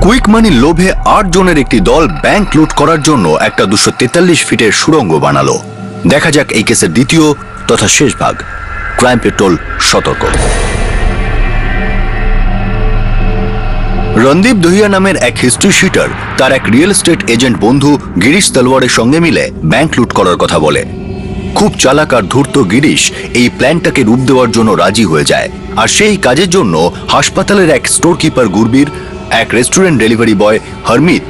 Quick মানির লোভে ৮ জনের একটি দল ব্যাংক লুট করার জন্য একটা ২৪৩ ফিটের সুড়ঙ্গ বানালো। দেখা যাক এই কেসের দ্বিতীয় তথা শেষ ভাগ। ক্রাইম পেট্রোল সতর্ক। রণদীপ দহিয়া নামের এক হিস্ট্রি শিটার তার এক রিয়েল এস্টেট এজেন্ট বন্ধু গিরিশ তলওয়ারের সঙ্গে মিলে ব্যাংক লুট করার কথা বলে। খুব চালাক আর ধূর্ত গিরিশ এই প্ল্যানটাকে রূপ দেওয়ার জন্য রাজি হয়ে যায়। আর সেই কাজের জন্য হাসপাতালের এক স্টোর কিপার গুরবীর, এক রেস্টুরেন্ট ডেলিভারি বয় হরমিত,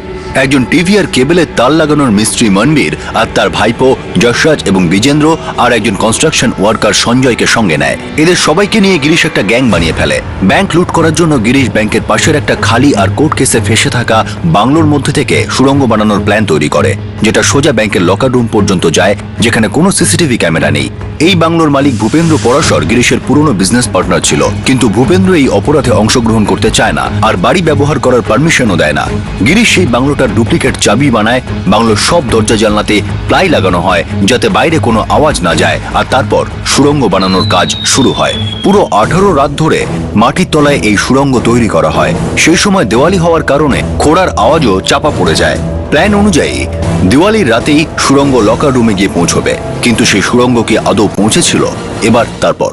একজন টিভি আর কেবলের তার লাগানোর মিস্ত্রি মনবীর আর তার ভাইপো যশরাজ এবং বিজেন্দ্র আর একজন কনস্ট্রাকশন ওয়ার্কার সঞ্জয়কে সঙ্গে নেয়। এদের সবাইকে নিয়ে গিরিশ একটা গ্যাং বানিয়ে ফেলে। ব্যাংক লুট করার জন্য গিরিশ ব্যাংকের পাশের একটা খালি আর কোর্ট কেসে ফেসে থাকা বাংলোর মধ্যে থেকে সুড়ঙ্গ বানানোর প্ল্যান তৈরি করে, যেটা সোজা ব্যাংকের লকার রুম পর্যন্ত যায়, যেখানে কোনো সিসিটিভি ক্যামেরা নেই। এই বাংলোর মালিক ভূপেন্দ্র পরাশর গিরিশের পুরনো বিজনেস পার্টনার ছিল, কিন্তু ভূপেন্দ্র এই অপরাধে অংশগ্রহণ করতে চায় না আর বাড়ি ব্যবহার করার পারমিশনও দেয় না। গিরিশ সেই বাংলোটার ডুপ্লিকেট চাবি বানায়, বাংলোর সব দরজা জানলাতে প্লাই লাগানো হয় যাতে বাইরে কোনো আওয়াজ না যায়, আর তারপর সুড়ঙ্গ বানানোর কাজ শুরু হয়। পুরো 18 রাত ধরে মাটির তলায় এই সুড়ঙ্গ তৈরি করা হয়। সেই সময় দেওয়ালি হওয়ার কারণে খোঁড়ার আওয়াজও চাপা পড়ে যায়। প্ল্যান অনুযায়ী দিওয়ালির রাতেই সুড়ঙ্গ লকার রুমে গিয়ে পৌঁছবে, কিন্তু সেই সুড়ঙ্গ কি আদৌ পৌঁছেছিল? এবার তারপর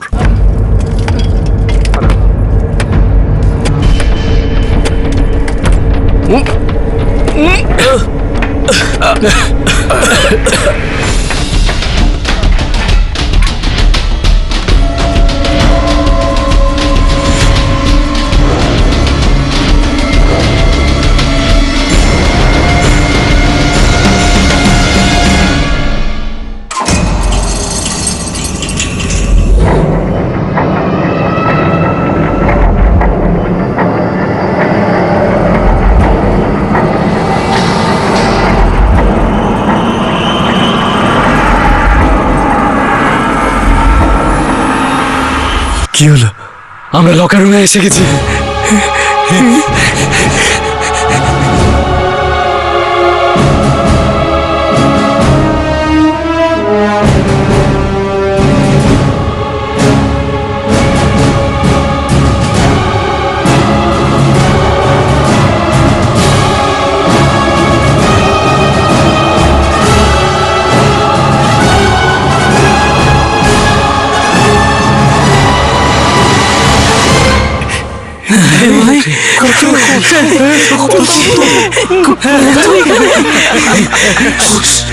কি হলো? আমরা লকার রুমে এসে গেছি।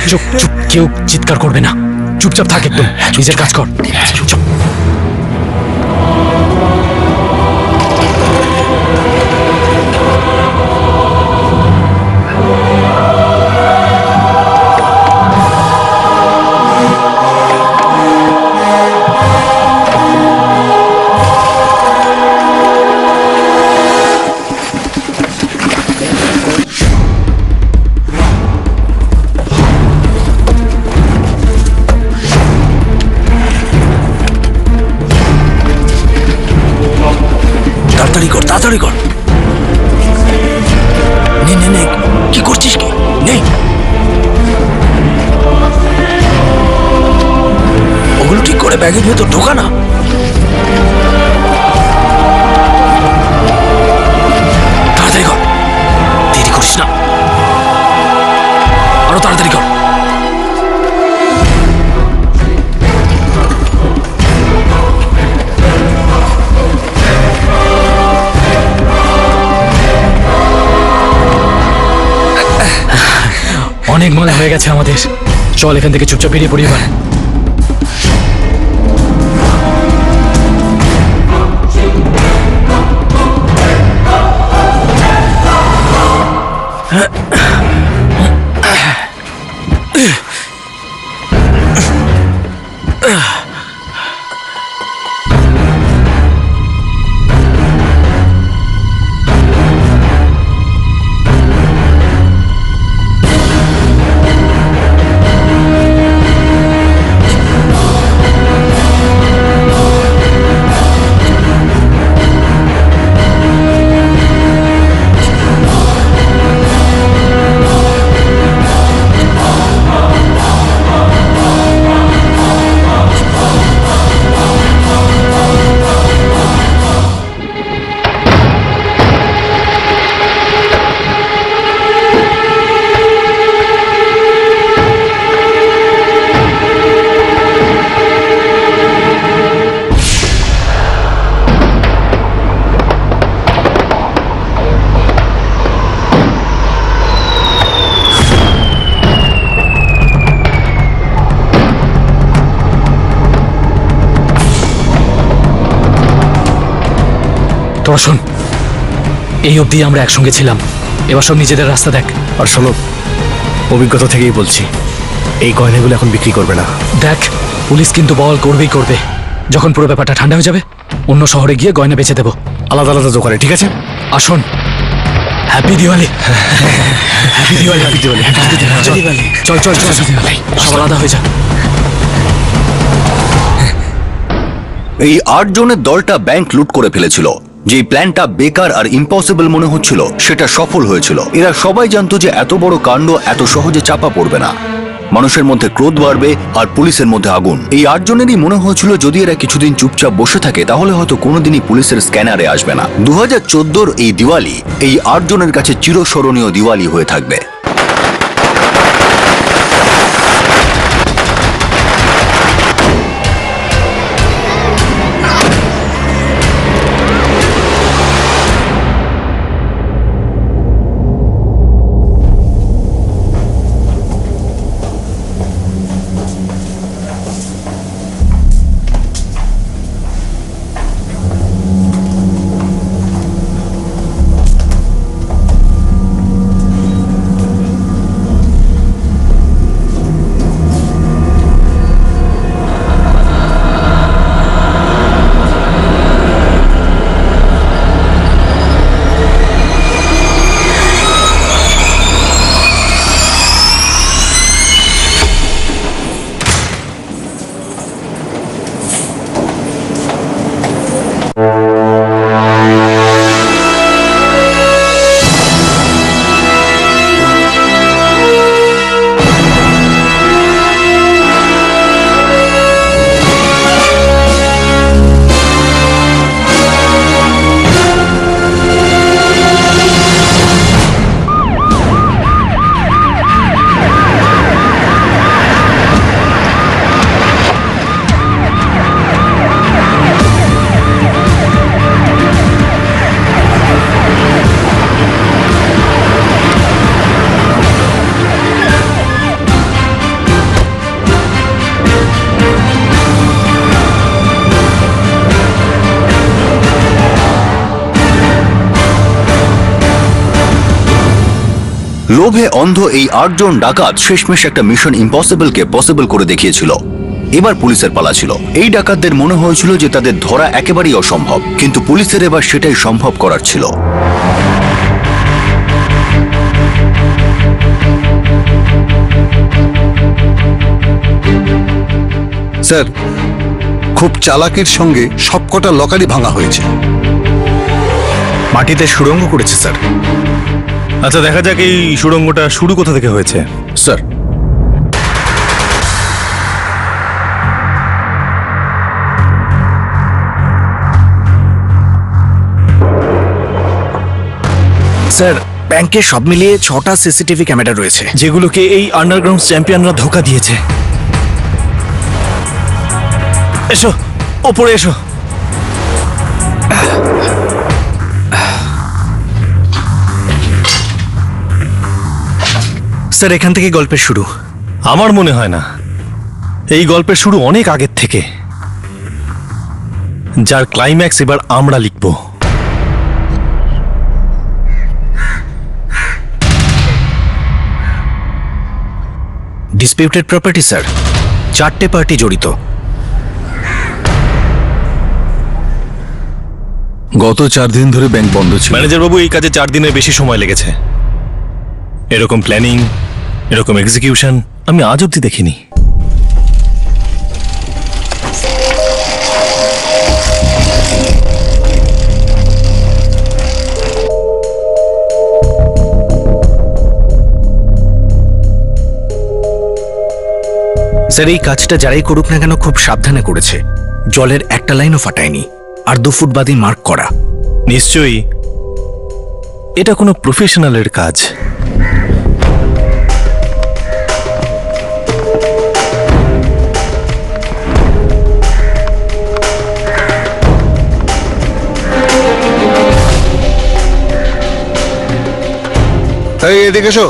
চুপ চুপ, কেউ চিৎকার করবে না, চুপচাপ থাক, একদম নিজের কাজ কর। চুপ। তাড়াতাড়ি কর। নে নে নে, কি করছিস কি? নে, ওগুলো ঠিক করে ব্যাগের ভেতর ঢোকা না। তাড়াতাড়ি কর, দেরি করিস না, আরো তাড়াতাড়ি কর। অনেক মনে হয়ে গেছে আমাদের, চল এখান থেকে চুপচাপ বেরিয়ে পড়ি এবার। তোরা শোন, এই অবধি আমরা একসঙ্গে ছিলাম, এবার সব নিজেদের রাস্তা দেখ। আর শোনো, অভিজ্ঞতা থেকেই বলছি, এই গয়নাগুলো এখন বিক্রি করবে না। দেখ, পুলিশ কিন্তু বল করবেই করবে। যখন পুরো ব্যাপারটা ঠান্ডা হয়ে যাবে, অন্য শহরে গিয়ে গয়না বেচে দেবো আলাদা আলাদা দোকানে, ঠিক আছে? আসুন, happy Diwali. Happy Diwali, happy Diwali, চল চল চল, সব আলাদা হয়ে যা। এই 8 জনের দলটা ব্যাংক লুট করে ফেলেছিল। যে প্ল্যানটা বেকার আর ইম্পসিবল মনে হচ্ছিল, সেটা সফল হয়েছিল। এরা সবাই জানতো যে এত বড় কাণ্ড এত সহজে চাপা পড়বে না। মানুষের মধ্যে ক্রোধ বাড়বে আর পুলিশের মধ্যে আগুন। এই 8 জনেরই মনে হয়েছিল যদি এরা কিছুদিন চুপচাপ বসে থাকে তাহলে হয়তো কোনোদিনই পুলিশের স্ক্যানারে আসবে না। 2014 এই দিওয়ালি এই 8 জনের কাছে চিরস্মরণীয় দিওয়ালি হয়ে থাকবে। লোভে অন্ধ এই 8 জন ডাকাত শেষমেশ একটা মিশন ইম্পসিবলকে পসিবল করে দেখিয়েছিল। এবার পুলিশের পালা ছিল। এই ডাকাতদের মনে হয়েছিল যে তাদের ধরা একেবারেই অসম্ভব, কিন্তু পুলিশের এবার সেটাই সম্ভব করার ছিল। স্যার, খুব চালাকির সঙ্গে সবকটা লকারই ভাঙা হয়েছে। মাটিতে সুড়ঙ্গ করেছে স্যার। আচ্ছা, দেখা যাক এই সুড়ঙ্গটা শুরু কোথা থেকে হয়েছে। স্যার, স্যার ব্যাংকে সব মিলিয়ে 6টা সিসিটিভি ক্যামেরা রয়েছে, যেগুলোকে এই আন্ডারগ্রাউন্ড চ্যাম্পিয়নরা ধোকা দিয়েছে। এসো, ওপরে এসো। স্যার এখান থেকে গল্পের শুরু। আমার মনে হয় না, এই গল্পের শুরু অনেক আগের থেকে, যার ক্লাইম্যাক্স এবার আমরা লিখব। ডিসপিউটেড প্রপার্টি স্যার, 4টে পার্টি জড়িত। গত 4 দিন ধরে ব্যাংক বন্ধ ছিল। ম্যানেজার বাবু, এই কাজে 4 দিনের বেশি সময় লেগেছে। এরকম প্ল্যানিং, এরকম এক্সিকিউশন আমি আজ অব্দি দেখিনি। স্যার এই কাজটা যারাই করুক না কেন খুব সাবধানে করেছে। জলের একটা লাইনও ফাটায়নি, আর 2 ফুট বাদে মার্ক করা। নিশ্চয়ই এটা কোনো প্রফেশনালের কাজ। এই এদিকে এসো।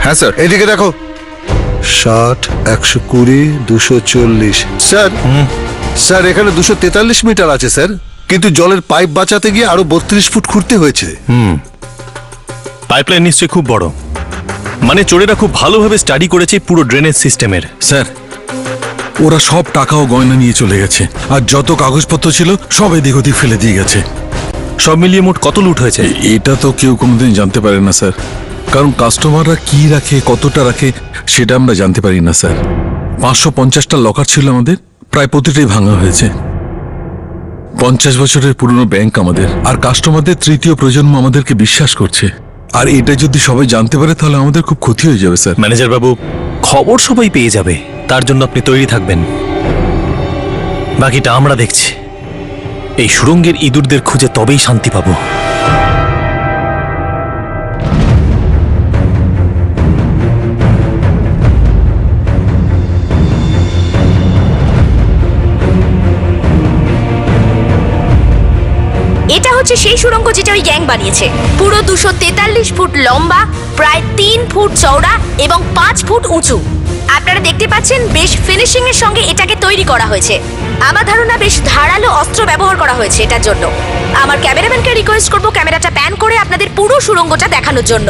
হ্যাঁ স্যার। এদিকে দেখো। 60, 120, 240। স্যার, স্যার এখানে 243 মিটার আছে স্যার, কিন্তু জলের পাইপ বাঁচাতে গিয়ে আরো 32 ফুট খুঁড়তে হয়েছে। পাইপলাইন নিশ্চয়ই খুব বড়, মানে চোরেরা খুব ভালোভাবে স্টাডি করেছে পুরো ড্রেনেজ সিস্টেমের। স্যার, ওরা সব টাকা ও গয়না নিয়ে চলে গেছে, আর যত কাগজপত্র ছিল সব এদিক ওদিক ফেলে দিয়ে গেছে। সব মিলিয়ে মোট কত লুট হয়েছে? এটা তো কেউ কোনোদিন জানতে পারে না স্যার, কারণ কাস্টমাররা কি রাখে, কতটা রাখে, সেটা আমরা জানতে পারি না স্যার। 550টা লকার ছিল আমাদের, প্রায় প্রতিটাই ভাঙা হয়েছে। 50 বছরের পুরনো ব্যাংক আমাদের, আর কাস্টমারদের তৃতীয় প্রজন্ম আমাদেরকে বিশ্বাস করছে। আর এটা যদি সবাই জানতে পারে তাহলে আমাদের খুব ক্ষতি হয়ে যাবে স্যার। ম্যানেজার বাবু, খবর সবাই পেয়ে যাবে, তার জন্য আপনি তৈরি থাকবেন। বাকিটা আমরা দেখছি। এই সুড়ঙ্গের ইঁদুরদের খুঁজে তবেই শান্তি পাবো। এটা হচ্ছে সেই সুড়ঙ্গ যেটা ওই গ্যাং বানিয়েছে। পুরো 243 ফুট লম্বা, প্রায় 3 ফুট চওড়া এবং 5 ফুট উঁচু। আপনারা দেখতে পাচ্ছেন বেশ ফিনিশিং এর সঙ্গে এটাকে তৈরি করা হয়েছে। আমার ধারণা বেশ ধারালো অস্ত্র ব্যবহার করা হয়েছে এটার জন্য। আমার ক্যামেরাম্যানকে রিকোয়েস্ট করব ক্যামেরাটা প্যান করে আপনাদের পুরো সুড়ঙ্গটা দেখানোর জন্য।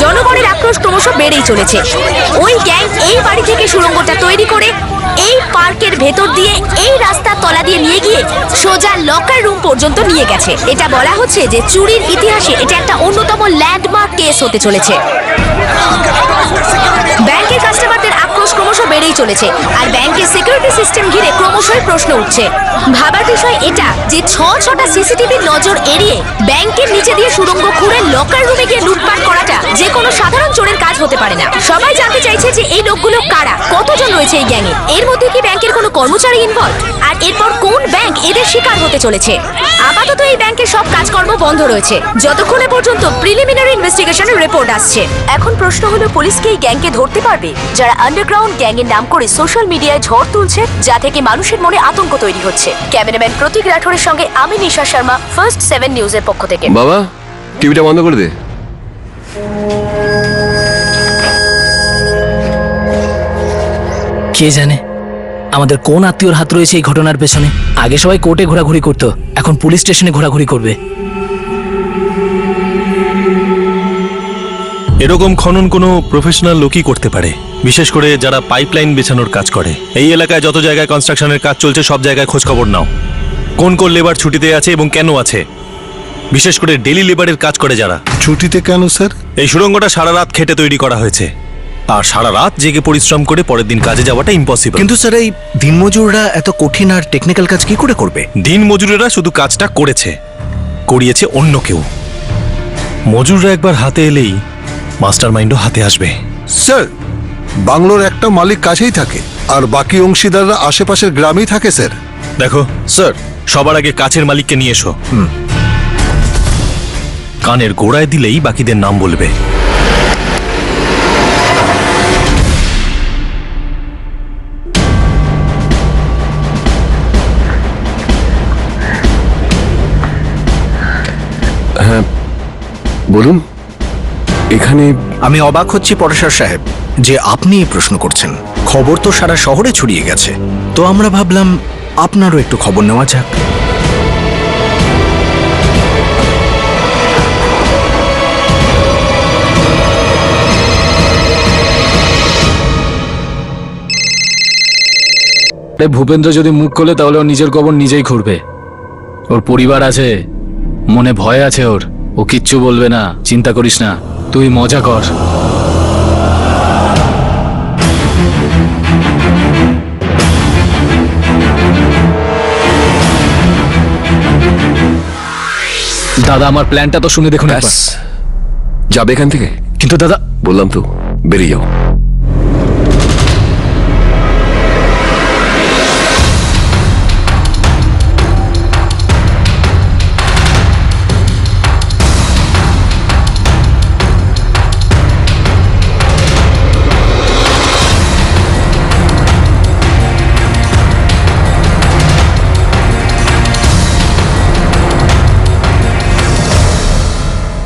জনগণের আক্রোশ ক্রমশ বেড়েই চলেছে। ওই গ্যাং এই বাড়ি থেকে সুড়ঙ্গটা তৈরি করে এই পার্কের ভেতর দিয়ে এই রাস্তার তলা দিয়ে নিয়ে গিয়ে সোজা লকার রুম পর্যন্ত নিয়ে গেছে। এটা বলা হচ্ছে যে চুরির ইতিহাসে এটা একটা অন্যতম ল্যান্ডমার্ক কেস হতে চলেছে। ব্যাংকের কাস্টমারদের আক্রোশ ক্রমশ বেড়েই চলেছে, আর ব্যাংকের সিকিউরিটি সিস্টেম ঘিরে ক্রমশই প্রশ্ন উঠছে। ভাবার বিষয় এটা যে 6টা সিসিটিভির নজর এড়িয়ে ব্যাংকের নিচে দিয়ে সুড়ঙ্গ খুঁড়ে লকার রুমে গিয়ে লুটপাট করাটা যে কোনো সাধারণ চোরের কাজ হতে পারে না। সবাই জানতে চাইছে যে এই লোকগুলো কারা, কতজন রয়েছে এই গ্যাংয়ে, এর মধ্যে কি ব্যাংকের কোনো কর্মচারী ইনভলভ, আর এরপর কোন ব্যাংক এদের শিকার হতে চলেছে। আপাতত এই ব্যাংকের সব কাজকর্ম বন্ধ রয়েছে যতক্ষণে পর্যন্ত প্রিলিমিনারি ইনভেস্টিগেশনের রিপোর্ট আসছে। এখন প্রশ্ন হলো, পুলিশ কি এই গ্যাংকে ধরতে পারবে যারা আন্ডারগ্রাউন্ড গ্যাংয়ের নাম করে সোশ্যাল মিডিয়ায় ঝড় তুলছে, যা থেকে মানুষের মনে আতঙ্ক তৈরি হচ্ছে। ক্যামেরাম্যান প্রতীক রাঠোরের সঙ্গে আমি নিশা শর্মা, ফার্স্ট 7 নিউজের পক্ষ থেকে। বাবা, টিভিটা বন্ধ করে দে। কে জানে আমাদের কোন আত্মীয়র হাত রয়েছে এই ঘটনার পেছনে। আগে সবাই কোর্টে ঘোরাঘুরি করতো, এখন পুলিশ স্টেশনে ঘোরাঘুরি করবে। এরকম খনন কোনো প্রফেশনাল লোকই করতে পারে, বিশেষ করে যারা পাইপলাইন বেছানোর কাজ করে। এই এলাকায় যত জায়গায় কনস্ট্রাকশনের কাজ চলছে সব জায়গায় খোঁজ খবর নাও, কোন কোন লেবার ছুটিতে আছে এবং কেন আছে। বিশেষ করে ডেলি লেবারের কাজ করে যারা। ছুটিতে কেন স্যার? এই সুড়ঙ্গটা সারা রাত খেটে তৈরি করা হয়েছে, আর সারা রাত জেগে পরিশ্রম করে পরের দিন কাজে যাওয়াটা ইম্পসিবল। কিন্তু স্যার, এই দিনমজুররা এত কঠিন আর টেকনিক্যাল কাজ কি করে করবে? দিন মজুরেরা শুধু কাজটা করেছে, করিয়েছে অন্য কেউ। মজুররা একবার হাতে এলেই মাস্টার মাইন্ডও হাতে আসবে। স্যার, বাংলোর একটা মালিক কাছেই থাকে, আর বাকি অংশীদাররা আশেপাশের গ্রামেই থাকে স্যার। দেখো স্যার, সবার আগে কাছের মালিককে নিয়ে এসো। কানের গোড়ায় দিলেই বাকিদের নাম বলবে। হ্যাঁ বলুন। এখানে আমি অবাক হচ্ছি পরেশর সাহেব যে আপনি এই প্রশ্ন করছেন। খবর তো সারা শহরে ছড়িয়ে গেছে, তো আমরা ভাবলাম আপনারও একটু খবর নেওয়া যাক। ভূপেন্দ্র যদি মুখ খোলে তাহলে ওর নিজের কবর নিজেই খুঁড়বে। ওর পরিবার আছে, মনে ভয় আছে ওর। ও কিচ্ছু বলবে না, চিন্তা করিস না, তুই মজা কর। দাদা, আমার প্ল্যানটা তো শুনে দেখুন একবার। যাবে এখান থেকে? কিন্তু দাদা, বললাম তো, বেরিয়ে যাও।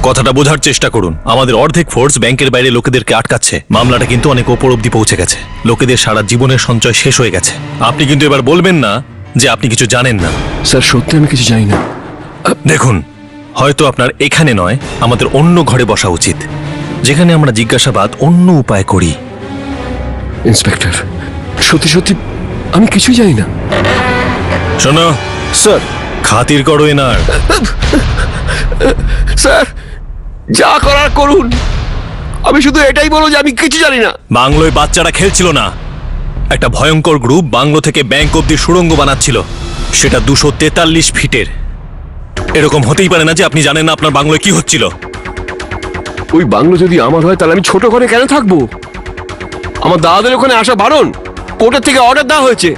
কথাটা বোঝার চেষ্টা করুন। আমাদের অর্ধেক ফোর্স ব্যাংকের বাইরে লোকেদেরকে আটকাচ্ছে। মামলাটা কিন্তু অনেক ওপর অব্দি পৌঁছে গেছে। লোকেদের সারা জীবনের সঞ্চয় শেষ হয়ে গেছে। আপনি কিন্তু এবার বলবেন না যে আপনি কিছু জানেন না। স্যার সত্যি আমি কিছু জানি না। দেখুন, হয়তো আপনার এখানে নয়, আমাদের অন্য ঘরে বসা উচিত, যেখানে আমরা জিজ্ঞাসাবাদ অন্য উপায় করি। ইন্সপেক্টর, সত্যি সত্যি আমি কিছুই জানি না। শোনো স্যার, খাতির করো এনার। স্যার যা করার করুন, আমি শুধু এটাই বলবো যে আমি কিছু জানি না। বাংলোয় বাচ্চারা খেলছিল না, একটা ভয়ঙ্কর গ্রুপ বাংলো থেকে ব্যাংক অব্দি সুড়ঙ্গ বানাচ্ছিল, সেটা 243 ফিটের। এরকম হতেই পারে না যে আপনি জানেন না আপনার বাংলোয় কি হচ্ছিল। ওই বাংলো যদি আমার হয় তাহলে আমি ছোট ঘরে কেন থাকবো? আমার দাদাদের ওখানে আসা বারণ, কোর্টের থেকে অর্ডার দেওয়া হয়েছে।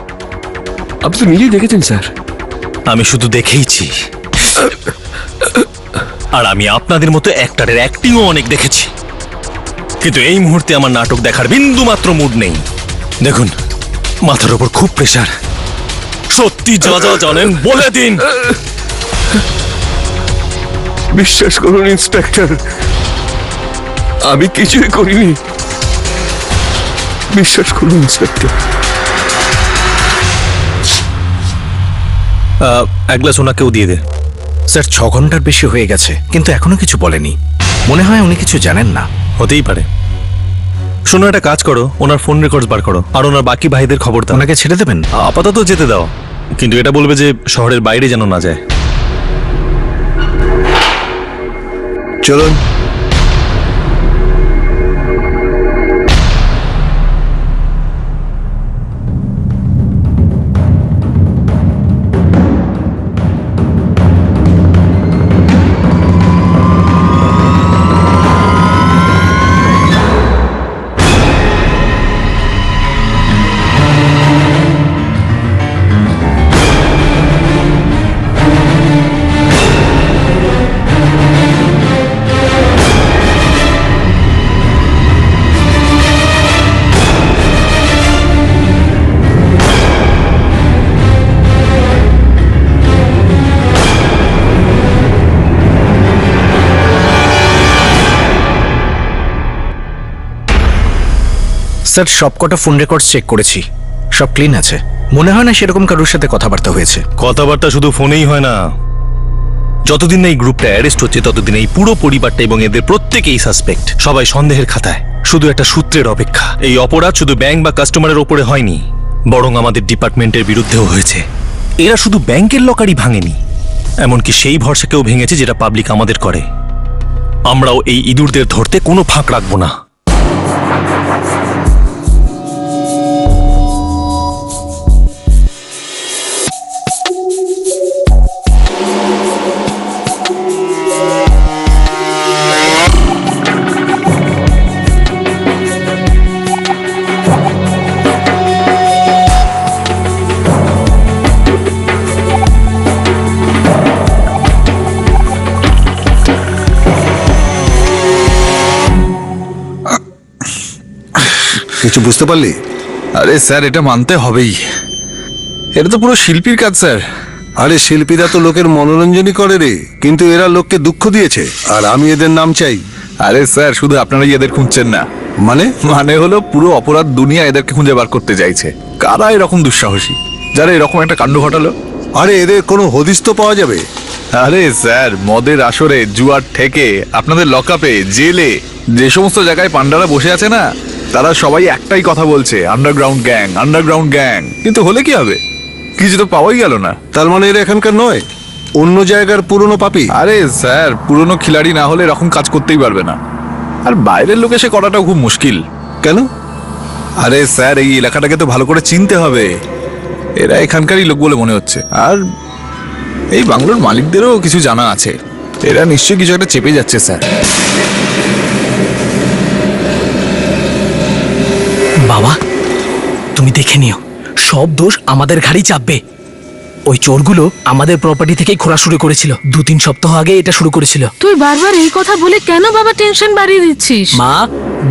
আপনি তো নিজেই দেখেছেন স্যার। আমি শুধু দেখেইছি, আর আমি আপনাদের মতো অ্যাক্টরের অ্যাক্টিংও অনেক দেখেছি, কিন্তু এই মুহূর্তে আমার নাটক দেখার বিন্দু মাত্র মুড নেই। দেখুন, মাথার উপর খুব প্রেশার। সত্যি যা যা জানেন বলে দিন। বিশ্বাস করুন ইন্সপেক্টর, আমি কিছুই করিনি। বিশ্বাস করুন ইন্সপেক্টর। এক গ্লাস ওনাকেও দিয়ে দে। স্যার 6 ঘন্টার বেশি হয়ে গেছে, কিন্তু এখনো কিছু বলেনি। মনে হয় উনি কিছু জানেন না। হতেই পারে। শোনো, একটা কাজ করো, ওনার ফোন রেকর্ডস বার করো, আর ওনার বাকি ভাইদের খবর দাও। ওনাকে ছেড়ে দেবেন? আপাতত যেতে দাও, কিন্তু এটা বলবে যে শহরের বাইরে যেন না যায়। চলুন। স্যার, সবকটা ফোন রেকর্ড চেক করেছি, সব ক্লিন আছে। মনে হয় না সেরকম কারোর সাথে কথাবার্তা হয়েছে। কথাবার্তা শুধু ফোনেই হয় না। যতদিন না এই গ্রুপটা অ্যারেস্ট হচ্ছে ততদিন এই পুরো পরিবারটা এবং এদের প্রত্যেকেই সাসপেক্ট, সবাই সন্দেহের খাতায়। শুধু একটা সূত্রের অপেক্ষা। এই অপরাধ শুধু ব্যাংক বা কাস্টমারের ওপরে হয়নি, বরং আমাদের ডিপার্টমেন্টের বিরুদ্ধেও হয়েছে। এরা শুধু ব্যাংকের লকারই ভাঙেনি, এমনকি সেই ভরসাকেও ভেঙেছে যেটা পাবলিক আমাদের করে। আমরাও এই ইঁদুরদের ধরতে কোনো ফাঁক রাখবো না। কিছু বুঝতে পারলি? আরে স্যার, এটা মানতে হবেই, এটা তো পুরো শিল্পীর কাজ স্যার। আরে শিল্পীরা তো লোকের মনোরঞ্জনই করে রে, কিন্তু এরা লোককে দুঃখ দিয়েছে, আর আমি এদের নাম চাই। আরে স্যার, শুধু আপনারাই এদের খুঁজছেন না, মানে হলো পুরো অপরাধ দুনিয়া এদেরকে খুঁজে বার করতে চাইছে। কারা এরকম দুঃসাহসী যারা এরকম একটা কাণ্ড ঘটালো? আরে এদের কোনো হদিস তো পাওয়া যাবে? আরে স্যার, মদের আসরে, জুয়ার থেকে, আপনাদের লকআপে, জেলে, যে সমস্ত জায়গায় পান্ডারা বসে আছে না, তারা সবাই একটাই কথা বলছে, আন্ডারগ্রাউন্ড গ্যাং, আন্ডারগ্রাউন্ড গ্যাং। কিন্তু হলে কি হবে? কিছু তো পাওয়াই গেল না। তার মানে এরা এখানকার নয়, অন্য জায়গার পুরনো পাপী। আরে স্যার, পুরনো খিলাড়ি না হলে এরকম কাজ করতেই পারবে না, আর বাইরের লোক এসে করাটাও খুব মুশকিল। কেন? আরে স্যার, এই এলাকাটাকে তো ভালো করে চিনতে হবে। এরা এখানকারই লোক বলে মনে হচ্ছে, আর এই বাংলোর মালিকদেরও কিছু জানা আছে। এরা নিশ্চয়ই কিছু একটা চেপে যাচ্ছে স্যার। বাবা, তুমি দেখে নিও, সব দোষ আমাদের ঘাড়ি চাপবে। ওই চোরগুলো আমাদের প্রপার্টি থেকেই খোঁড়া শুরু করেছিল। 2-3 সপ্তাহ আগে এটা শুরু করেছিল। তুই বারবার এই কথা বলে কেন বাবা টেনশন বাড়িয়ে দিচ্ছিস? মা,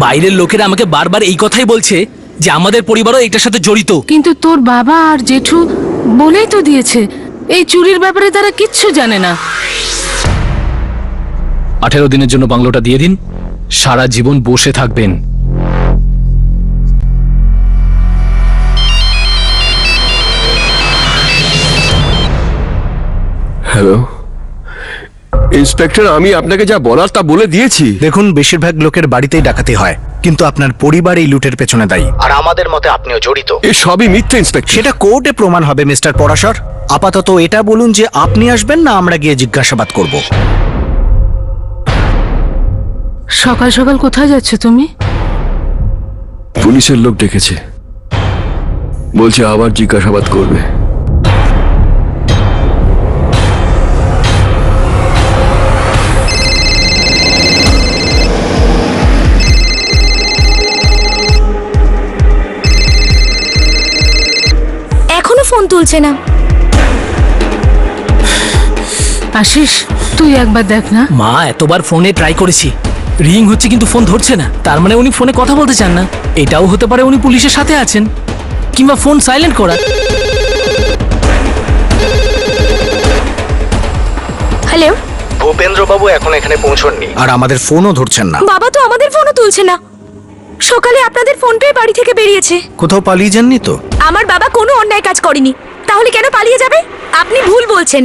বাইরের লোকেরা আমাকে বারবার এই কথাই বলছে যে আমাদের পরিবারও এটার সাথে জড়িত। কিন্তু তোর বাবা আর জেঠু বলেই তো দিয়েছে এই চুরির ব্যাপারে তারা কিচ্ছু জানে না। 18 দিনের জন্য বাংলোটা দিয়ে দিন, সারা জীবন বসে থাকবেন। হ্যালো ইন্সপেক্টর, আমি আপনাকে যা বলার তা বলে দিয়েছি। দেখুন, বেশিরভাগ লোকের বাড়িতেই ডাকাতি হয়, কিন্তু আপনার পরিবার এই লুটের পেছনে দায়ী, আর আমাদের মতে আপনিও জড়িত। এ সবই মিথ্যে ইন্সপেক্টর। সেটা কোর্টে প্রমাণ হবে মিস্টার পরাশর। আপাতত এটা বলুন যে আপনি আসবেন না আমরা গিয়ে জিজ্ঞাসাবাদ করব। সকাল সকাল কোথায় যাচ্ছ তুমি? পুলিশের লোক ডেকেছে, বলছে আবার জিজ্ঞাসাবাদ করবে। এখনো ফোন তুলছে না। আশিস, তুই একবার দেখ না। মা, এতবার ফোনে ট্রাই করেছি, রিং হচ্ছে কিন্তু ফোন ধরছে না। তার মানে উনি ফোনে কথা বলতে চান না। এটাও হতে পারে উনি পুলিশের সাথে আছেন, কিংবা ফোন সাইলেন্ট করা। হ্যালো, ভূপেন্দ্রবাবু এখন এখানে পৌঁছননি, আর আমাদের ফোনও ধরছেন না। বাবা তো আমাদের ফোনও তুলছে না। সকালে আপনাদের ফোন পেয়ে বাড়ি থেকে বেরিয়েছে। কোথাও পালিয়ে যাননি তো? আমার বাবা কোনো অন্যায় কাজ করেনি, তাহলে কেন পালিয়ে যাবে? আপনি ভুল বলছেন।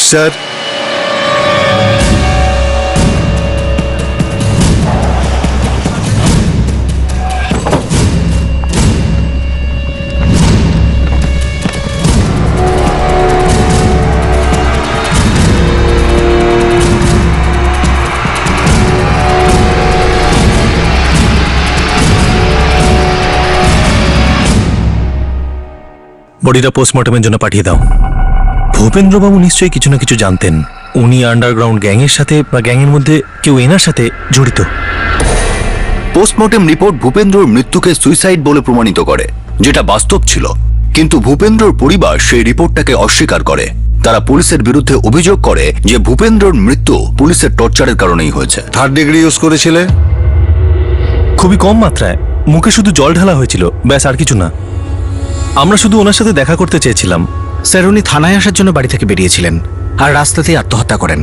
স্যার, বডিটা পোস্টমর্টমের জন্য পাঠিয়ে দাও। ভূপেন্দ্রবাবু নিশ্চয়ই কিছু না কিছু জানতেন। উনি আন্ডারগ্রাউন্ড গ্যাংয়ের সাথে বা গ্যাংয়ের মধ্যে কেউ এনার সাথে জড়িত। পোস্টমর্টেম রিপোর্ট ভূপেন্দ্রর মৃত্যুকে সুইসাইড বলে প্রমাণিত করে, যেটা বাস্তব ছিল। কিন্তু ভূপেন্দ্রর পরিবার সেই রিপোর্টটাকে অস্বীকার করে। তারা পুলিশের বিরুদ্ধে অভিযোগ করে যে ভূপেন্দ্রর মৃত্যু পুলিশের টর্চারের কারণেই হয়েছে। থার্ড ডিগ্রি ইউজ করেছিলে? খুবই কম মাত্রায়, মুখে শুধু জল ঢালা হয়েছিল, ব্যাস, আর কিছু না। আমরা শুধু ওনার সাথে দেখা করতে চেয়েছিলাম। স্যার, উনি থানায় আসার জন্য বাড়ি থেকে বেরিয়েছিলেন, আর রাস্তাতেই আত্মহত্যা করেন।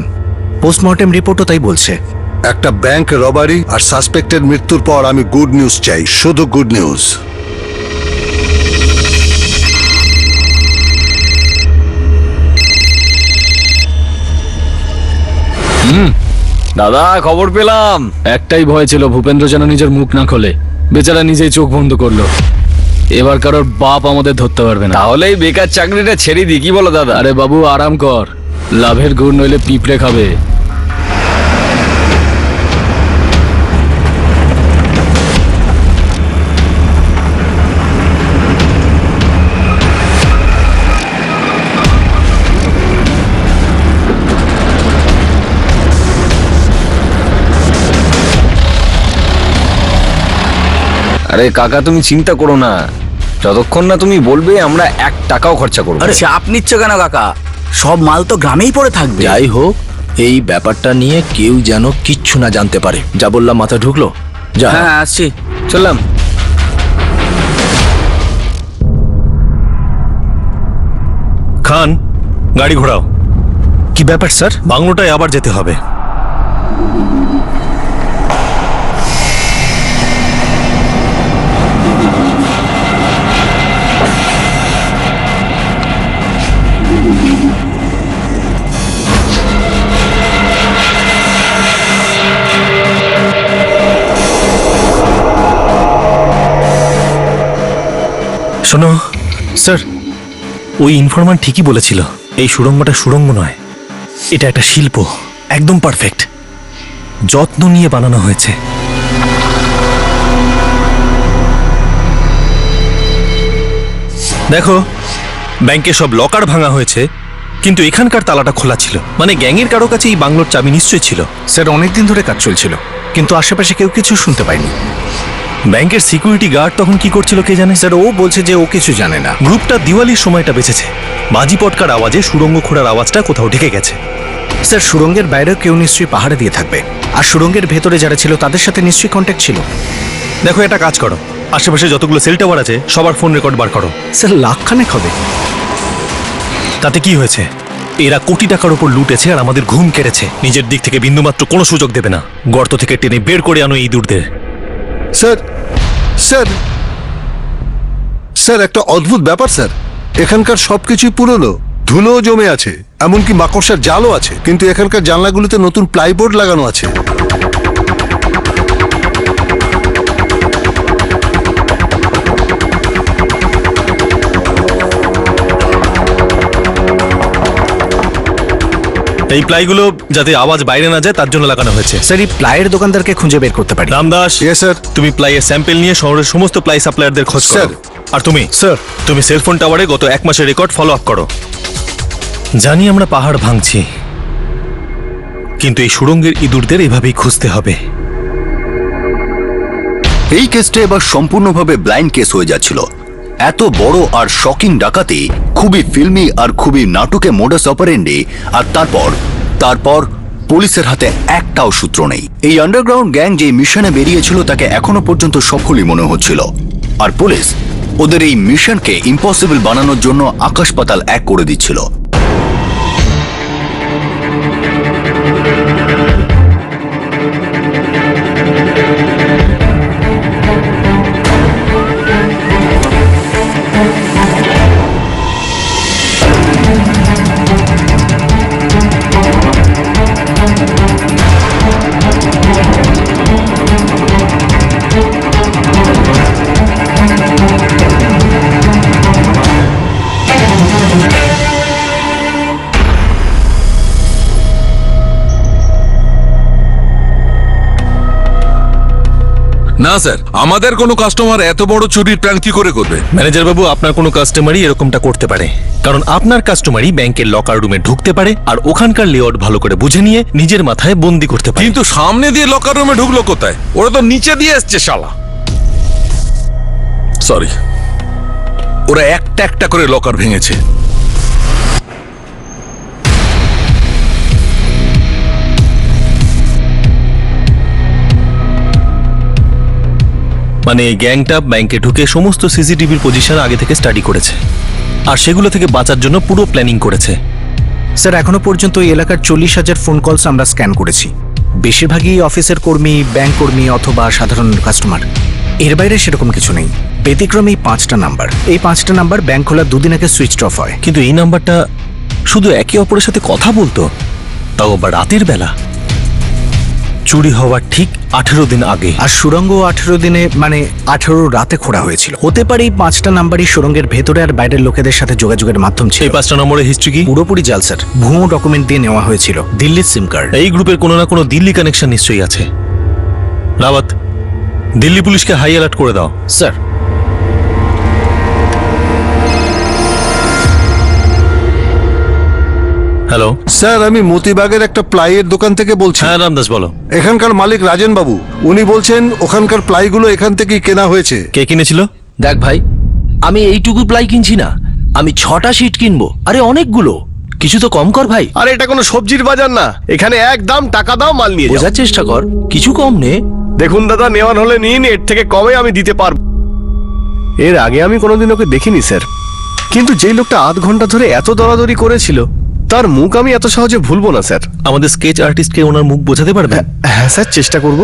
পোস্টমর্টেম রিপোর্টও তাই বলছে। একটা ব্যাংক রবারি আর সাসপেক্টেড মৃত্যুর পর আমি গুড নিউজ চাই, শুধু গুড নিউজ। দাদা, খবর পেলাম। একটাই ভয় ছিল, ভূপেন্দ্র যেন নিজের মুখ না খোলে। বেচারা নিজেই চোখ বন্ধ করলো। এবার কারোর বাপ আমাদের ধরতে পারবে না। তাহলে এই বেকার চাকরিটা ছেড়ে দিই, কি বলো দাদা? আরে বাবু, আরাম কর, লাভের গুড় নইলে পিঁপড়ে খাবে। আরে কাকা, তুমি চিন্তা করো না, যতক্ষণ না তুমি বলবে আমরা 1 টাকাও খরচা করবো। আরে চাপ নিচ্ছ কেন কাকা? সব মাল তো গ্রামেই পড়ে থাকবে। যাই হোক, এই ব্যাপারটা নিয়ে কেউ যেন কিচ্ছু না জানতে পারে। যা বললাম মাথা ঢুকলো? যা। হ্যাঁ, আসছি, চললাম। খান, গাড়ি ঘোরাও। কি ব্যাপার স্যার? বাংলোটায় আবার যেতে হবে। শোনো স্যার, ওই ইনফরমার ঠিকই বলেছিল, এই সুড়ঙ্গটা সুড়ঙ্গ নয়, এটা একটা শিল্প, একদম পারফেক্ট, যত্ন নিয়ে বানানো হয়েছে। দেখো, ব্যাংকে সব লকার ভাঙা হয়েছে, কিন্তু এখানকার তালাটা খোলা ছিল। মানে গ্যাংয়ের কারো কাছে এই বাংলোর চাবি নিশ্চয়ই ছিল। স্যার, অনেকদিন ধরে কাজ চলছিল, কিন্তু আশেপাশে কেউ কিছু শুনতে পায়নি। ব্যাংকের সিকিউরিটি গার্ড তখন কি করছিল কে জানে? স্যার, ও বলছে যে ও কিছু জানে না। গ্রুপটা দিওয়ালির সময়টা বেঁচেছে। বাজি পটকার আওয়াজে সুড়ঙ্গ খোঁড়ার আওয়াজটা কোথাও ঢেকে গেছে। স্যার, সুড়ঙ্গের বাইরেও কেউ নিশ্চয়ই পাহাড়ে দিয়ে থাকবে, আর সুড়ঙ্গের ভেতরে যারা ছিল তাদের সাথে নিশ্চয়ই কন্ট্যাক্ট ছিল। দেখো, একটা কাজ করো, আশেপাশে যতগুলো সেল টাওয়ার আছে সবার ফোন রেকর্ড বার করো। স্যার, লাখখানেক হবে। তাতে কি হয়েছে? এরা কোটি টাকার উপর লুটেছে আর আমাদের ঘুম কেড়েছে। নিজের দিক থেকে বিন্দুমাত্র কোনো সুযোগ দেবে না। গর্ত থেকে টেনে বের করে আনো এই ইঁদুরদের। স্যার স্যার স্যার একটা অদ্ভুত ব্যাপার স্যার, এখানকার সবকিছুই পুরনো, ধুলোও জমে আছে, এমনকি মাকড়সার জালও আছে, কিন্তু এখানকার জানলাগুলোতে নতুন প্লাইবোর্ড লাগানো আছে। এই প্লাইগুলো যাতে আওয়াজ বাইরে না যায় তার জন্য লাগানো হয়েছে। স্যার এই প্লাইয়ের দোকানদারকে খুঁজে বের করতে পারি? Ramdas, yes sir. তুমি প্লাইয়ের স্যাম্পল নিয়ে শহরের সমস্ত প্লাই সাপ্লায়ারদের খোঁজ করো। স্যার। আর তুমি স্যার। তুমি সেলফোন টাওয়ারে গত 1 মাসের রেকর্ড ফলো আপ করো। জানি আমরা পাহাড় ভাঙছি, কিন্তু এই সুড়ঙ্গের ইঁদুরদের এভাবেই খুঁজতে হবে। এই কেসটা এবার সম্পূর্ণভাবে ব্লাইন্ড কেস হয়ে যাচ্ছিল। এত বড় আর শকিং ডাকাতি, খুবই ফিল্মি আর খুবই নাটকে মোডাস অপারেন্ডি, আর তারপর পুলিশের হাতে একটাও সূত্র নেই। এই আন্ডারগ্রাউন্ড গ্যাং যে মিশনে বেরিয়েছিল তাকে এখনো পর্যন্ত সফলই মনে হচ্ছিল, আর পুলিশ ওদের এই মিশনকে ইম্পসিবল বানানোর জন্য আকাশ পাতাল এক করে দিচ্ছিল। না স্যার, আমাদের কোনো কাস্টমার এত বড় চুরির প্ল্যান কি করে করবে? ম্যানেজার বাবু, আপনার কোনো কাস্টমারই এরকমটা করতে পারে, কারণ আপনার কাস্টমারই ব্যাংকের লকার রুমে ঢুকতে পারে আর ওখানকার লেআউট ভালো করে বুঝে নিয়ে নিজের মাথায় বন্দি করতে পারে। কিন্তু সামনে দিয়ে লকার রুমে ঢুকলো কোথায়? ওরা তো নিচে দিয়ে এসছে শালা। সরি, ওরা একটা একটা করে লকার ভেঙেছে। মানে এই গ্যাংটা ব্যাংকে ঢুকে সমস্ত সিসিটিভির পজিশন আগে থেকে স্টাডি করেছে, আর সেগুলো থেকে বাঁচার জন্য পুরো প্ল্যানিং করেছে। স্যার এখনো পর্যন্ত এই এলাকার 40,000 ফোন কলস আমরা স্ক্যান করেছি। বেশিরভাগই অফিসের কর্মী, ব্যাংক কর্মী অথবা সাধারণ কাস্টমার। এর বাইরে সেরকম কিছু নেই। ব্যতিক্রমে এই 5টা নাম্বার, এই 5টা নাম্বার ব্যাংক খোলার 2 দিন আগে সুইচ অফ হয়। কিন্তু এই নাম্বারটা শুধু একে অপরের সাথে কথা বলতো, তাও আবার রাতের বেলা। চুরি হওয়ার ঠিক 18 দিন আগে। আর সুড়ঙ্গ 18 দিনে মানে 18 রাতে খোঁড়া হয়েছিল। হতে পারে এই 5টা নাম্বারই সুড়ঙ্গের ভেতরে আর বাইরের লোকেদের সাথে যোগাযোগের মাধ্যম ছিল। এই 5টা নম্বরের হিস্ট্রি কি? পুরোপুরি জাল স্যার, ভুয়ো ডকুমেন্ট দিয়ে নেওয়া হয়েছিল, দিল্লির সিম কার্ড। এই গ্রুপের কোনো না কোনো দিল্লি কানেকশন নিশ্চয়ই আছে। রাওয়াত, দিল্লি পুলিশকে হাই অ্যালার্ট করে দাও। স্যার। হ্যালো স্যার, আমি মতিবাগের একটা প্লাইয়ের দোকান থেকে বলছি। হ্যাঁ রামদাস, বলো। এখানকার মালিক রাজেন বাবু, উনি বলছেন ওখানকার প্লাইগুলো এখান থেকেই কেনা হয়েছে। কে কিনেছিল? দেখ ভাই, আমি এইটুকু প্লাই কিনছি না, আমি 6টা শিট কিনবো। আরে অনেকগুলো, কিছু তো কম কর ভাই। আরে এটা কোনো সবজির বাজার না, এখানে একদম টাকা দাও, মাল নিয়ে যাও। বোঝার চেষ্টা কর, কিছু কম নে। দেখুন দাদা, নেওয়ার হলে নিন, এর থেকে কমে আমি দিতে পারবো। এর আগে আমি কোনোদিন ওকে দেখিনি স্যার, কিন্তু যেই লোকটা আধ ঘন্টা ধরে এত দরাদরি করেছিল তার মুখ আমি এত সহজে ভুলবো না স্যার। আমাদের স্কেচ আর্টিস্টকে ওনার মুখ বোঝাতে পারবেন? হ্যাঁ স্যার, চেষ্টা করব।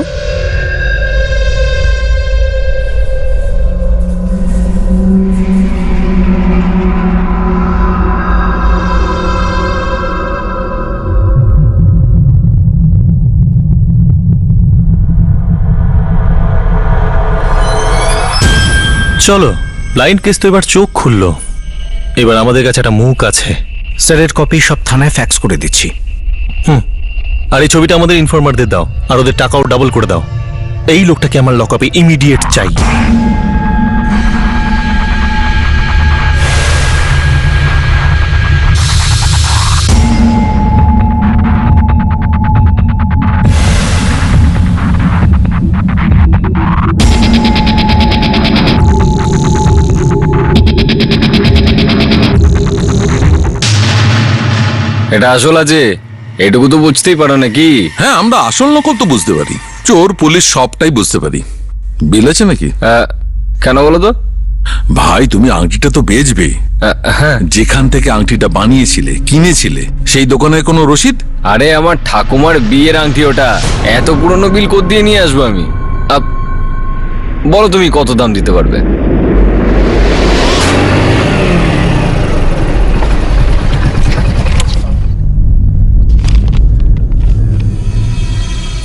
চলো, ব্লাইন্ড কেস তো এবার চোখ খুললো। এবার আমাদের কাছে একটা মুখ আছে। স্যারের কপি সব থানায় ফ্যাক্স করে দিচ্ছি। আর এই ছবিটা আমাদের ইনফরমারদের দাও, আর ওদের টাকাও ডাবল করে দাও। এই লোকটাকে আমার লকআপে ইমিডিয়েট চাই। এটা আসল আছে, এটুকু তো বুঝতেই পারো নাকি? হ্যাঁ, আমরা আসল নকল তো বুঝতে পারি, চোর পুলিশ সবটাই বুঝতে পারি। বিল আছে নাকি? কেন বলো তো? ভাই তুমি আংটিটা তো বেচবে। হ্যাঁ। যেখান থেকে আংটিটা বানিয়েছিলে কিনেছিলে সেই দোকানের কোনো রসিদ? আরে আমার ঠাকুমার বিয়ের আংটি ওটা, এত পুরনো বিল কোথা দিয়ে নিয়ে আসবো আমি? বলো তুমি কত দাম দিতে পারবে?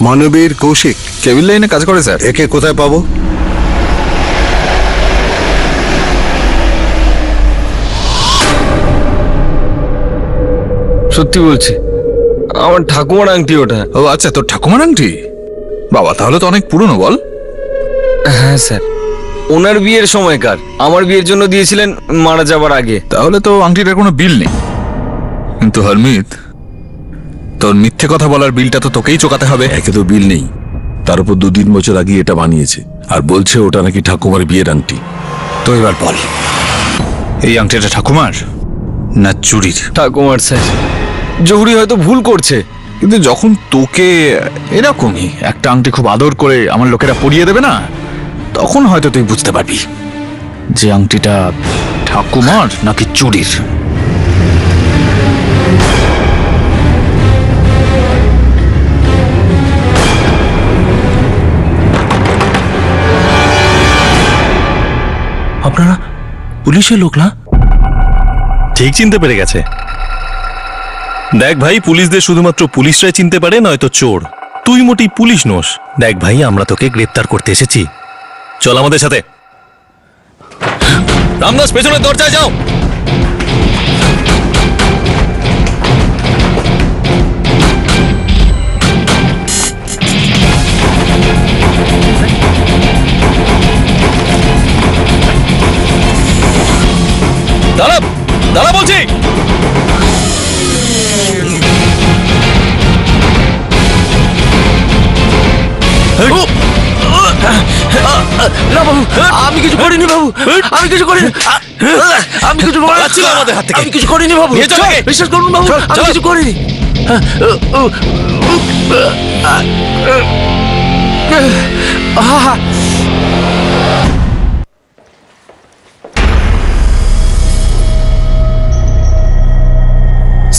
মানবীর কৌশিক কেবিল লাইনে কাজ করে স্যার। একে কোথায় পাবো? সত্যি বলছি, আমার ঠাকুমার আংটি ওটা। ও আচ্ছা, তোর ঠাকুমার আংটি? বাবা, তাহলে তো অনেক পুরনো। বল। হ্যাঁ স্যার, ওনার বিয়ের সময়কার, আমার বিয়ের জন্য দিয়েছিলেন মারা যাবার আগে। তাহলে তো আংটিটার কোনো বিল নেই। কিন্তু হরমিত, তোর মিথ্যে কথা বলার বিলটা তো তোকেই চোকাতে হবে। একে তো বিল নেই, তার উপর 2-3 বছর আগে এটা বানিয়েছে, আর বলছে ওটা নাকি ঠাকুমার বিয়ের আংটি। তো এবার বল, এই আংটিটা ঠাকুমার না চুরির? ঠাকুমার স্যার, জহুরি হয়তো ভুল করছে। কিন্তু যখন তোকে এরকমই একটা আংটি খুব আদর করে আমার লোকেরা পরিয়ে দেবে না, তখন হয়তো তুই বুঝতে পারবি যে আংটিটা ঠাকুমার নাকি চুরির। আপনারা পুলিশের লোক না? ঠিক চিনতে পেরে গেছে। দেখ ভাই, পুলিশদের শুধুমাত্র পুলিশরাই চিনতে পারে, নয়তো চোর। তুই মোটি পুলিশ নোস। দেখ ভাই, আমরা তোকে গ্রেপ্তার করতে এসেছি, চল আমাদের সাথে। রামদাস, পেছনের দরজায় যাও। দাঁড়া, দাঁড়া বলছি। না বাবু, আমি কিছু করিনি বাবু, আমি কিছু করিনি, আমি কিছু পালাচ্ছিল আমাদের হাত থেকে। আমি কিছু করিনি বাবু, নিয়ে চল একে। বিশ্বাস করুন বাবু, আমি কিছু করিনি।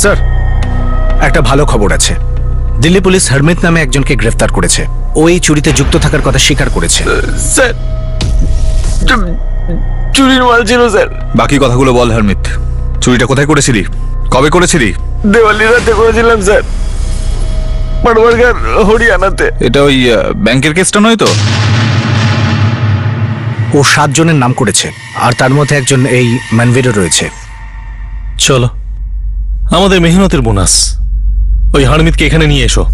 স্যার, একটা ভালো খবর আছে। দিল্লি পুলিশ হরমিত নামে একজনকে গ্রেফতার করেছে। ও এই চুরিতে যুক্ত থাকার কথা স্বীকার করেছে। স্যার, চুরির মাল ছিল স্যার। বাকি কথাগুলো বল হরমিত। চুরিটা কোথায় করেছিলি, কবে করেছিলি? দেওয়ালি রাতে করেছিলাম স্যার, পাটবারগার হরিয়ানাতে। এটা ওই ব্যাংকের কেসটা নয় তো? ও 7 জনের নাম করেছে, আর তার মধ্যে একজন এই মানভীরও রয়েছে। চলো, আমাদের মেহনতের বোনাস। ওই হারমিতকে এখানে নিয়ে এসো।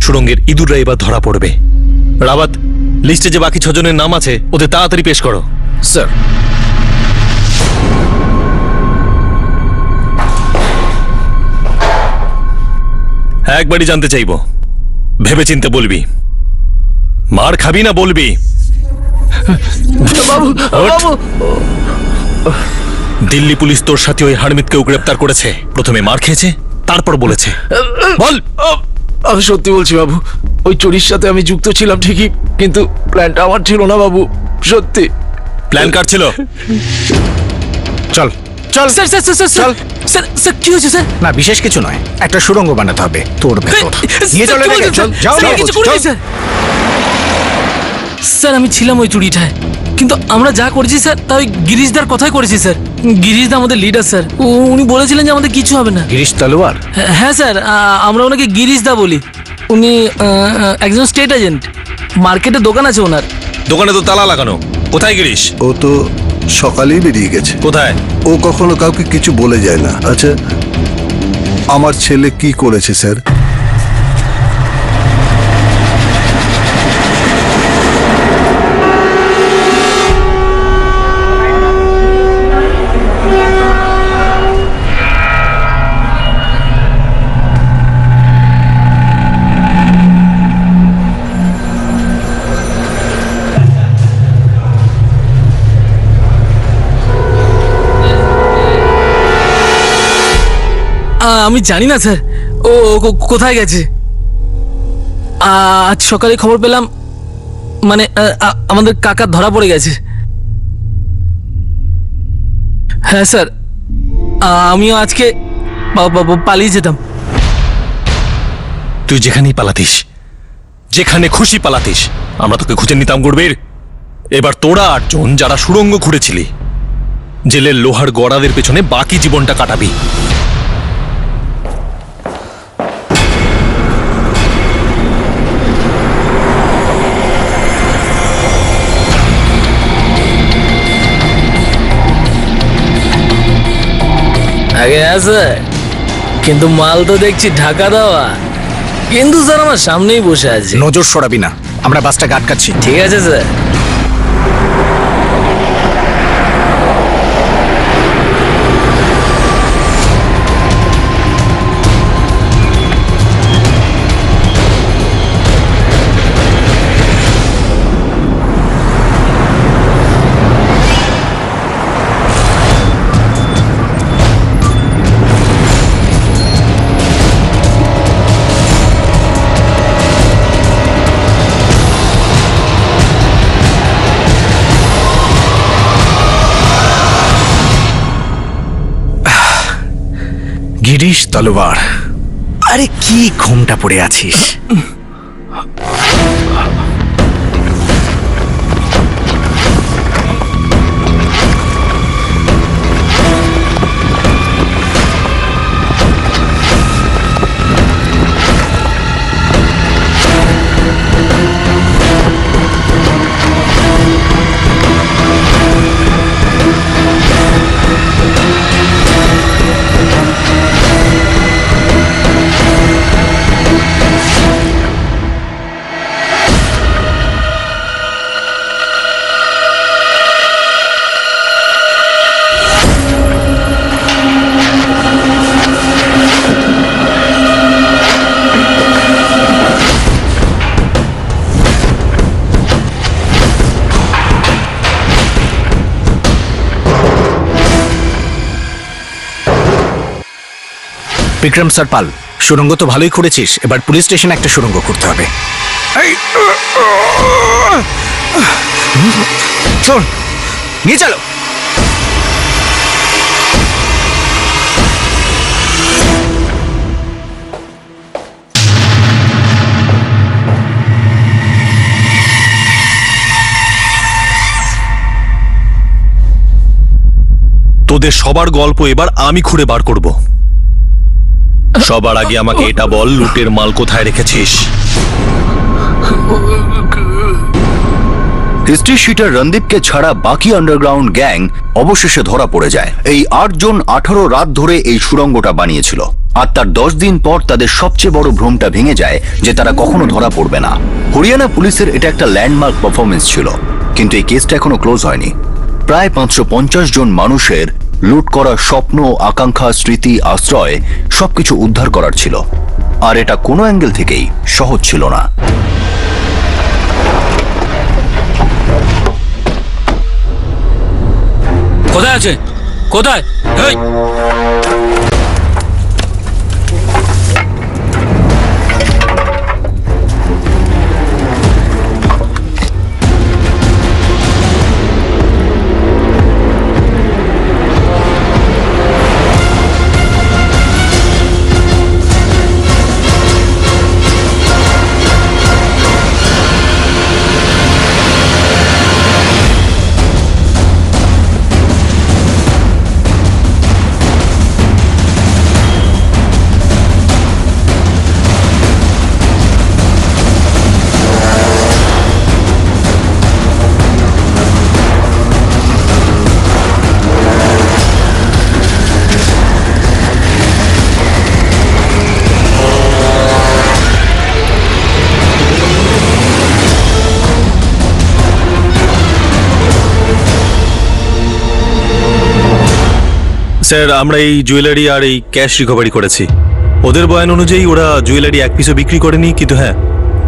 সুরঙ্গের ইঁদুররা এবার ধরা পড়বে। রাবাত, লিস্টে যে বাকি 6 জনের নাম আছে ওদের তাড়াতাড়ি পেশ করো। স্যার, একবারই জানতে চাইবো, ভেবে চিনতে বলবি, মার খাবি না বলবি। ওঠ। দিল্লি পুলিশ তোর সাথে ওই হারমিতকেও গ্রেপ্তার করেছে। প্রথমে মার খেয়েছে, তারপর বলেছে। বল। আমি সত্যি বলছি বাবু, ওই চুরির সাথে আমি যুক্ত ছিলাম ঠিকই, কিন্তু প্ল্যানটা আমার ছিল না বাবু, সত্যি। প্ল্যান কার ছিল? চল চল sir sir sir sir sir sir কি হয়েছে স্যার? না, বিশেষ কিছু নয়, একটা সুড়ঙ্গ বানাতে হবে তোর ভেতর। নিয়ে চলে গেছে। চল, যাও, স্যার, যাও, কিছু চল। করিনি স্যার। স্যার, আমি ছিলাম ওই চুরিটায়, কিন্তু আমরা যা করেছি স্যার তা ওই গিরিশদার কথাই করেছি স্যার। গিরিশদা আমাদের লিডার স্যার, উনি বলেছিলেন যে আমাদের কিছু হবে না। গিরিশ তলোয়ার? হ্যাঁ স্যার, আমরা ওনাকে গিরিশদা বলি। উনি একজন স্টেট এজেন্ট, মার্কেটে দোকান আছে ওনার। দোকানে তো তালা লাগানো, কোথায় গিরিশ? ও তো সকালেই বেরিয়ে গেছে। কোথায়? ও কখনো কাউকে কিছু বলে যায় না। আচ্ছা, আমার ছেলে কি করেছে স্যার? আমি জানি না স্যার, ও কোথায় গেছে। আজ সকালে খবর পেলাম, মানে আমাদের কাকা ধরা পড়ে গেছে। হ্যাঁ স্যার, আমিও আজকে পালিয়ে যেতাম। তুই যেখানেই পালাতিস, যেখানে খুশি পালাতিস, আমরা তোকে খুঁজে নিতাম গুড়বীর। এবার তোরা 8 জন যারা সুড়ঙ্গ খুঁড়েছিলি, জেলের লোহার গড়াদের পেছনে বাকি জীবনটা কাটাবি। আগে আছে, কিন্তু মাল তো দেখছি ঢাকা দেওয়া। কিন্তু স্যার আমার সামনেই বসে আছে। নজর সরাবি না, আমরা বাসটাকে আটকাচ্ছি। ঠিক আছে স্যার। গিরিশ তলোয়ার, আরে কি ঘুমটা পড়ে আছিস? বিক্রম স্যার পাল, সুড়ঙ্গ তো ভালোই খুঁড়েছিস, এবার পুলিশ স্টেশনে একটা সুড়ঙ্গ করতে হবে। চল নিয়ে চলো। তোদের সবার গল্প এবার আমি খুঁড়ে বার করব। সবার আগে আমাকে এটা বল, লুটের মাল কোথায় রেখেছিস? হিস্ট্রি শিটার রণদীপকে ছাড়া বাকি আন্ডারগ্রাউন্ড গ্যাং অবশেষে ধরা পড়ে যায়। এই 8 জন 18 রাত ধরে এই সুড়ঙ্গটা বানিয়েছিল, আর তার 10 দিন পর তাদের সবচেয়ে বড় ভ্রমটা ভেঙে যায় যে তারা কখনো ধরা পড়বে না। হরিয়ানা পুলিশের এটা একটা ল্যান্ডমার্ক পারফরমেন্স ছিল, কিন্তু এই কেসটা এখনো ক্লোজ হয়নি। প্রায় 550 জন মানুষের লুট করা স্বপ্ন, আকাঙ্ক্ষা, স্মৃতি, আশ্রয় সবকিছু উদ্ধার করার ছিল, আর এটা কোনো অ্যাঙ্গেল থেকেই সহজ ছিল না। কোথায় আছে? কোথায়? এই! স্যার, আমরা এই জুয়েলারি আর এই ক্যাশ রিকভারি করেছি। ওদের বয়ান অনুযায়ী ওরা জুয়েলারি এক পিসও বিক্রি করেনি, কিন্তু হ্যাঁ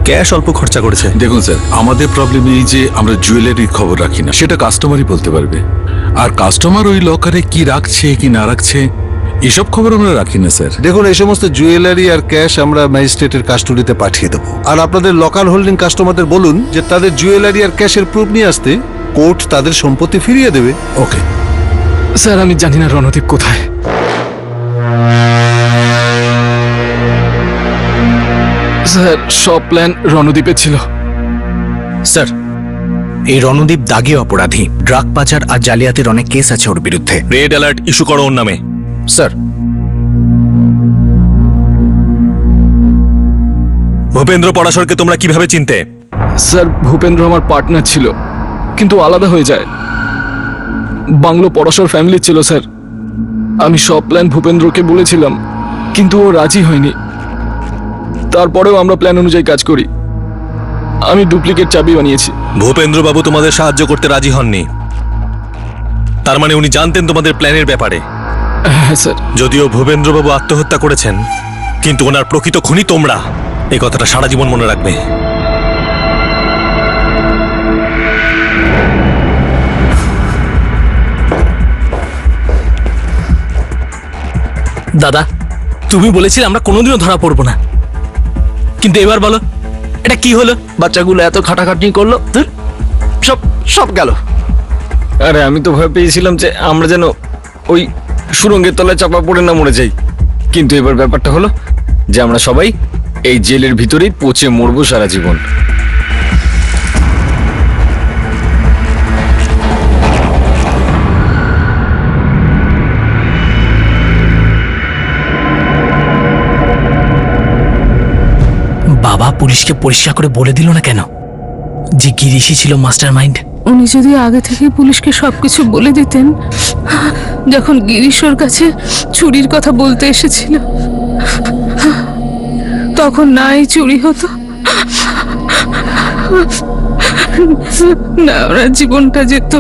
ক্যাশ অল্প খরচা করেছে। দেখুন স্যার, আমাদের প্রবলেম এই যে আমরা জুয়েলারির খবর রাখি না, সেটা কাস্টমারই বলতে পারবে। আর কাস্টমার ওই লকারে কি রাখছে কি না রাখছে এসব খবর আমরা রাখি না স্যার। দেখুন, এই সমস্ত জুয়েলারি আর ক্যাশ আমরা ম্যাজিস্ট্রেটের কাস্টডিতে পাঠিয়ে দেবো। আর আপনাদের লোকাল হোল্ডিং কাস্টমারদের বলুন যে তাদের জুয়েলারি আর ক্যাশের প্রুফ নিয়ে আসতে, কোর্ট তাদের সম্পত্তি ফিরিয়ে দেবে। ওকে। স্যার আমি জানি না রণদীপ কোথায়। স্যার সব প্ল্যান রণদীপের ছিল। স্যার এই রণদীপ দাগি অপরাধী, ড্রাগ পাচার আর জালিয়াতির অনেক কেস আছে ওর বিরুদ্ধে। রেড অ্যালার্ট ইস্যু করো ওর নামে। স্যার ভূপেন্দ্র পরাশরকে তোমরা কিভাবে চিনতে? স্যার ভূপেন্দ্র আমার পার্টনার ছিল, কিন্তু আলাদা হয়ে যায়। বাংলো পরাশর ফ্যামিলি ছিল স্যার। আমি সব প্ল্যান ভূপেন্দ্রকে বলেছিলাম, কিন্তু ও রাজি হয়নি। তারপরেও আমরা প্ল্যান অনুযায়ী কাজ করি। আমি ডুপ্লিকেট চাবি বানিয়েছি। ভূপেন্দ্র বাবু তোমাদের সাহায্য করতে রাজি হননি, তার মানে উনি জানতেন তোমাদের প্ল্যানের ব্যাপারে। হ্যাঁ স্যার। যদিও ভূপেন্দ্র বাবু আত্মহত্যা করেছেন, কিন্তু ওনার প্রকৃত খুনি তোমরা, এই কথাটা সারা জীবন মনে রাখবে। দাদা তুমি বলেছিলে আমরা কোনোদিনও ধরা পড়বো না, কিন্তু এবার বলো এটা কি হলো? বাচ্চাগুলো এত খাটাখাটনি করলো, ধুর, সব সব গেল। আরে আমি তো ভয় পেয়েছিলাম যে আমরা যেন ওই সুরঙ্গের তলায় চাপা পড়ে না মরে যাই, কিন্তু এবার ব্যাপারটা হলো যে আমরা সবাই এই জেলের ভিতরেই পচে মরবো সারা জীবন। বাবা পুলিশকে পরিষ্কার করে বলে দিল না কেন যে গিরিশি ছিল মাস্টার মাইন্ড? উনি যদি আগে থেকে পুলিশকে সবকিছু বলে দিতেন, যখন গিরিশ্বর কাছে চুরির কথা বলতে এসেছিল, তখন নাই চুরি হতো না, ওনার জীবনটা যেত।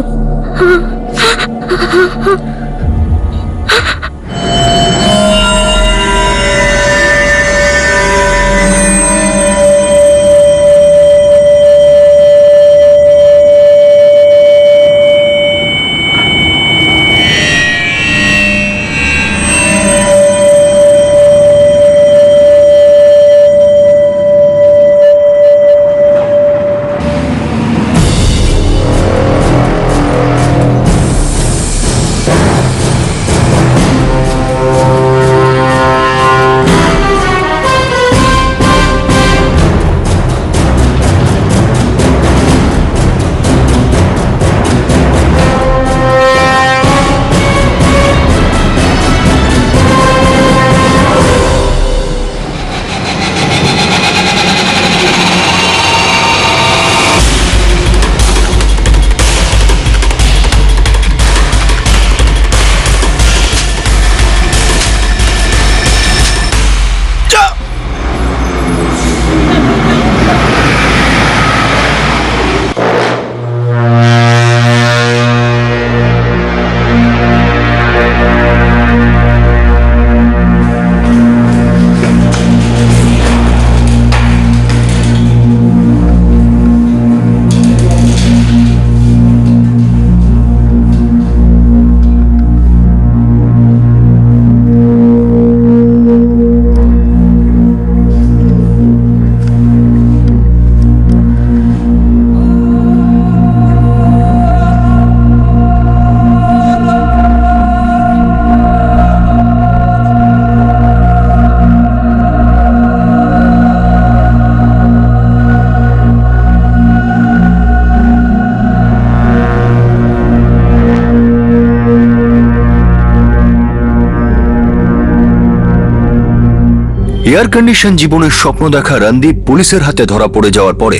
এয়ার কন্ডিশন জীবনের স্বপ্ন দেখা রণদীপ পুলিশের হাতে ধরা পড়ে যাওয়ার পরে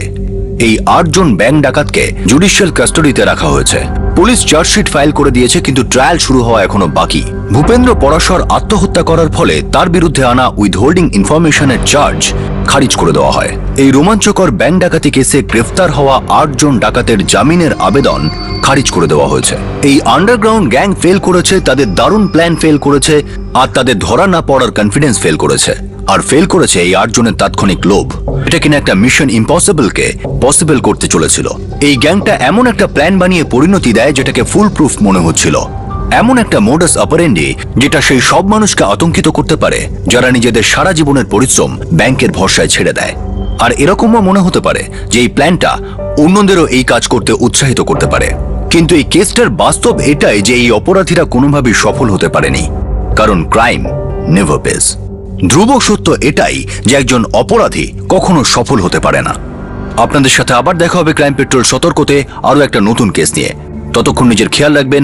এই 8 জন ব্যাংক ডাকাতকে জুডিশিয়াল কাস্টাডিতে রাখা হয়েছে। পুলিশ চার্জশিট ফাইল করে দিয়েছে, কিন্তু ট্রায়াল শুরু হওয়া এখনো বাকি। ভূপেন্দ্র পরাশর আত্মহত্যা করার ফলে তার বিরুদ্ধে আনা উইথহোল্ডিং ইনফরমেশনের চার্জ খারিজ করে দেওয়া হয়। এই রোমাঞ্চকর ব্যাংক ডাকাতি কেসে গ্রেফতার হওয়া 8 জন ডাকাতের জামিনের আবেদন খারিজ করে দেওয়া হয়েছে। এই আন্ডারগ্রাউন্ড গ্যাং ফেল করেছে, তাদের দারুণ প্ল্যান ফেল করেছে, আর তাদের ধরা না পড়ার কনফিডেন্স ফেল করেছে। আর ফেল করেছে এই 8 জনের তাৎক্ষণিক লোভ। এটা কিনা একটা মিশন ইম্পসিবলকে পসিবল করতে চলেছিল। এই গ্যাংটা এমন একটা প্ল্যান বানিয়ে পরিণতি দেয় যেটাকে ফুল প্রুফ মনে হচ্ছিল। এমন একটা মোডাস অপারেন্ডি যেটা সেই সব মানুষকে আতঙ্কিত করতে পারে যারা নিজেদের সারা জীবনের পরিশ্রম ব্যাংকের ভরসায় ছেড়ে দেয়। আর এরকমও মনে হতে পারে যে এই প্ল্যানটা অন্যদেরও এই কাজ করতে উৎসাহিত করতে পারে। কিন্তু এই কেসটার বাস্তব এটাই যে এই অপরাধীরা কোনোভাবেই সফল হতে পারেনি, কারণ ক্রাইম নেভার পেজ। ধ্রুব সত্য এটাই যে একজন অপরাধী কখনো সফল হতে পারে না। আপনাদের সাথে আবার দেখা হবে ক্রাইম পেট্রোল সতর্কতে আরো একটা নতুন কেস নিয়ে। ততক্ষণ নিজের খেয়াল রাখবেন,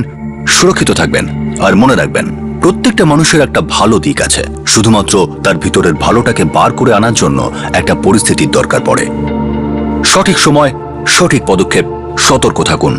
সুরক্ষিত থাকবেন, আর মনে রাখবেন প্রত্যেকটা মানুষের একটা ভালো দিক আছে, শুধুমাত্র তার ভিতরের ভালোটাকে বার করে আনার জন্য একটা পরিস্থিতির দরকার পড়ে। সঠিক সময়, সঠিক পদক্ষেপ, সতর্ক থাকুন।